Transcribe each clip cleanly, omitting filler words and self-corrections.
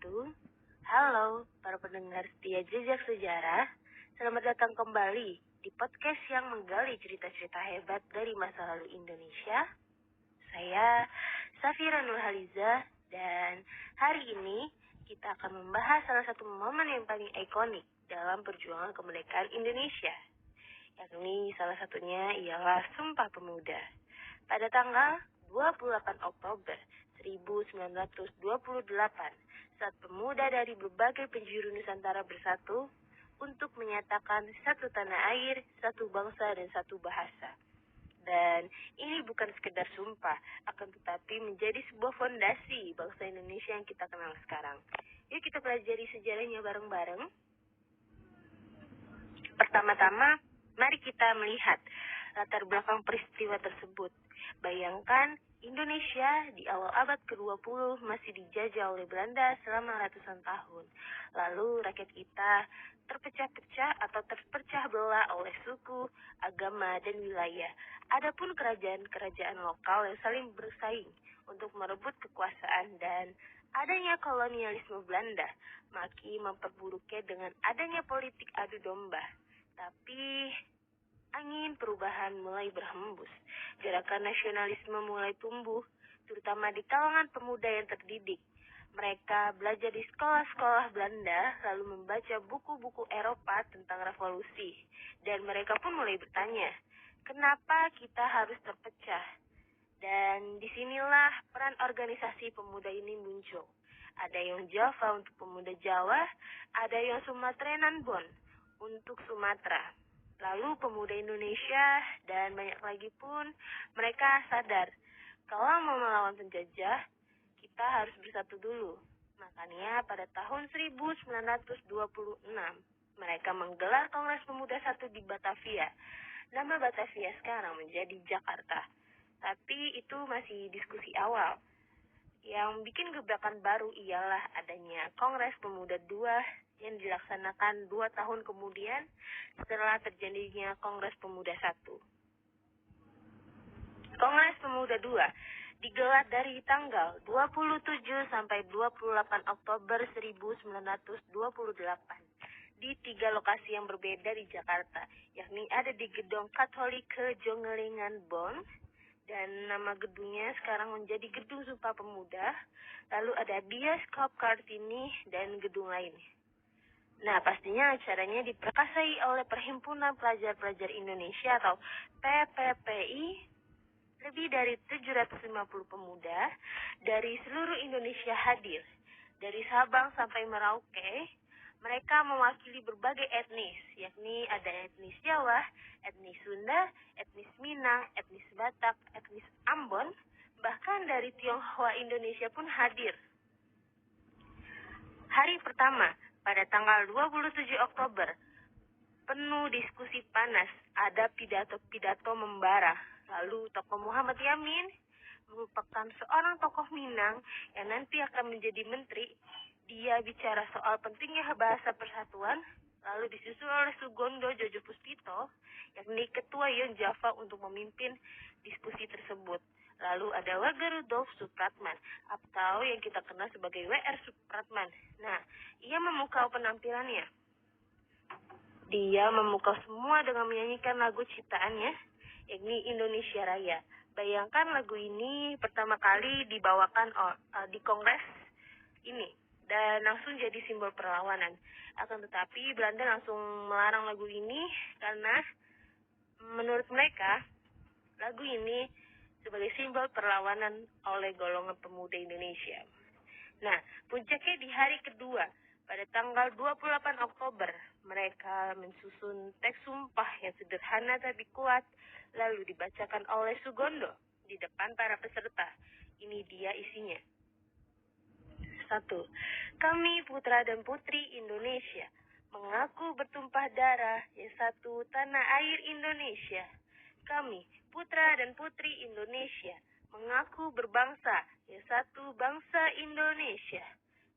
wabarakatuh. Halo para pendengar setia Jejak Sejarah. Selamat datang kembali di podcast yang menggali cerita-cerita hebat dari masa lalu Indonesia. Saya Safira Nurhaliza dan hari ini kita akan membahas salah satu momen yang paling ikonik dalam perjuangan kemerdekaan Indonesia. Yakni salah satunya ialah Sumpah Pemuda. Pada tanggal 28 Oktober 1928, saat pemuda dari berbagai penjuru Nusantara bersatu untuk menyatakan satu tanah air, satu bangsa, dan satu bahasa. Dan ini bukan sekedar sumpah, akan tetapi menjadi sebuah fondasi bangsa Indonesia yang kita kenal sekarang. Yuk kita pelajari sejarahnya bareng-bareng. Pertama-tama, mari kita melihat latar belakang peristiwa tersebut. Bayangkan Indonesia di awal abad ke-20 masih dijajah oleh Belanda selama ratusan tahun. Lalu rakyat kita terpecah-pecah atau terpecah belah oleh suku, agama, dan wilayah. Adapun kerajaan-kerajaan lokal yang saling bersaing untuk merebut kekuasaan dan adanya kolonialisme Belanda makin memperburuknya dengan adanya politik adu domba. Tapi angin perubahan mulai berhembus. Gerakan nasionalisme mulai tumbuh, terutama di kalangan pemuda yang terdidik. Mereka belajar di sekolah-sekolah Belanda, lalu membaca buku-buku Eropa tentang revolusi. Dan mereka pun mulai bertanya, kenapa kita harus terpecah? Dan disinilah peran organisasi pemuda ini muncul. Ada yang Java untuk pemuda Jawa, ada yang Sumatrenan Bon untuk Sumatera. Lalu pemuda Indonesia dan banyak lagi pun mereka sadar kalau mau melawan penjajah kita harus bersatu dulu. Makanya pada tahun 1926 mereka menggelar Kongres Pemuda 1 di Batavia. Nama Batavia sekarang menjadi Jakarta. Tapi itu masih diskusi awal. Yang bikin gebrakan baru ialah adanya Kongres Pemuda 2 yang dilaksanakan 2 tahun kemudian setelah terjadinya Kongres Pemuda 1. Kongres Pemuda 2 digelar dari tanggal 27 sampai 28 Oktober 1928 di 3 lokasi yang berbeda di Jakarta, yakni ada di Gedung Katolike Jongelingan Bon, dan nama gedungnya sekarang menjadi Gedung Sumpah Pemuda. Lalu ada Bioskop Kartini dan gedung lainnya. Nah, pastinya acaranya diperkasai oleh Perhimpunan Pelajar-Pelajar Indonesia atau PPPI. Lebih dari 750 pemuda dari seluruh Indonesia hadir. Dari Sabang sampai Merauke, mereka mewakili berbagai etnis, yakni ada etnis Jawa, etnis Sunda, etnis Minang, etnis Batak, etnis Ambon, bahkan dari Tionghoa Indonesia pun hadir. Hari pertama, pada tanggal 27 Oktober, penuh diskusi panas, ada pidato-pidato membara. Lalu tokoh Muhammad Yamin merupakan seorang tokoh Minang yang nanti akan menjadi menteri. Dia bicara soal pentingnya bahasa persatuan, lalu disusul oleh Sugondo Jojo Puspito, yakni ketua Yon Java untuk memimpin diskusi tersebut. Lalu ada Warga Rudolf Supratman, atau yang kita kenal sebagai W.R. Supratman. Nah, ia memukau penampilannya. Dia memukau semua dengan menyanyikan lagu ciptaannya, yakni Indonesia Raya. Bayangkan lagu ini pertama kali dibawakan di Kongres ini dan langsung jadi simbol perlawanan. Akan tetapi Belanda langsung melarang lagu ini karena menurut mereka lagu ini sebagai simbol perlawanan oleh golongan pemuda Indonesia. Nah, puncaknya di hari kedua, pada tanggal 28 Oktober, mereka mensusun teks sumpah yang sederhana tapi kuat, lalu dibacakan oleh Sugondo di depan para peserta. Ini dia isinya. 1. Kami putra dan putri Indonesia mengaku bertumpah darah yang satu tanah air Indonesia. Kami putra dan putri Indonesia mengaku berbangsa yang satu bangsa Indonesia.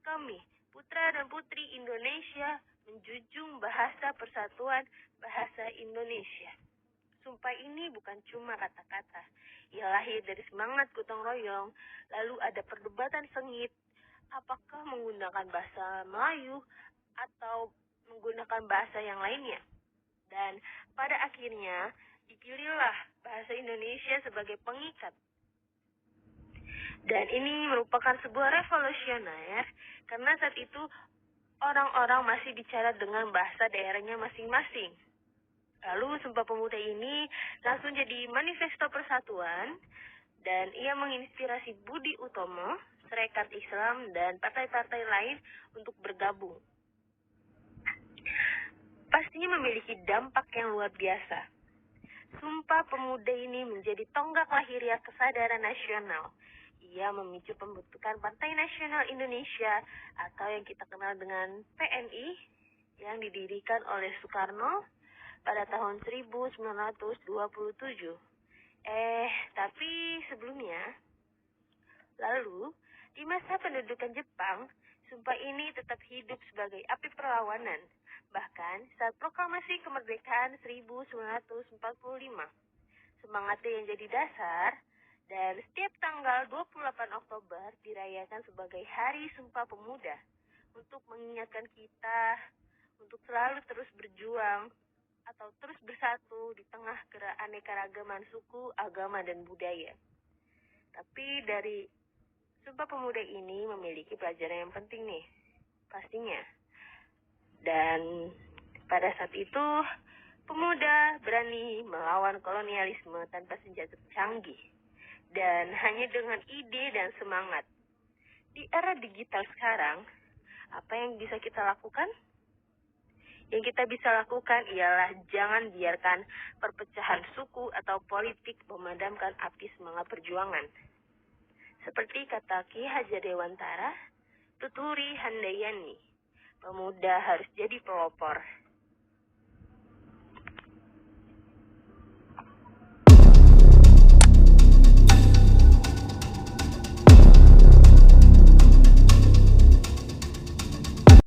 Kami putra dan putri Indonesia menjunjung bahasa persatuan bahasa Indonesia. Sumpah ini bukan cuma kata-kata. Ia lahir dari semangat gotong royong, lalu ada perdebatan sengit, Apakah menggunakan bahasa Melayu atau menggunakan bahasa yang lainnya? Dan pada akhirnya dipilihlah bahasa Indonesia sebagai pengikat. Dan ini merupakan sebuah revolusioner karena saat itu orang-orang masih bicara dengan bahasa daerahnya masing-masing. Lalu Sumpah Pemuda ini langsung jadi manifesto persatuan dan ia menginspirasi Budi Utomo, Serikat Islam, dan partai-partai lain untuk bergabung. Pastinya memiliki dampak yang luar biasa. Sumpah Pemuda ini menjadi tonggak lahiriah kesadaran nasional. Ia memicu pembentukan Partai Nasional Indonesia atau yang kita kenal dengan PNI yang didirikan oleh Soekarno pada tahun 1927. Tapi sebelumnya, lalu di masa pendudukan Jepang, sumpah ini tetap hidup sebagai api perlawanan. Bahkan saat proklamasi kemerdekaan 1945, semangatnya yang jadi dasar, dan setiap tanggal 28 Oktober dirayakan sebagai Hari Sumpah Pemuda untuk mengingatkan kita untuk selalu terus berjuang atau terus bersatu di tengah keanekaragaman suku, agama, dan budaya. Tapi dari Sumpah Pemuda ini memiliki pelajaran yang penting nih, pastinya. Dan pada saat itu, pemuda berani melawan kolonialisme tanpa senjata canggih dan hanya dengan ide dan semangat. Di era digital sekarang, apa yang bisa kita lakukan? Yang kita bisa lakukan ialah jangan biarkan perpecahan suku atau politik memadamkan api semangat perjuangan. Seperti kata Ki Hajar Dewantara, Tuturi Handayani, pemuda harus jadi pelopor.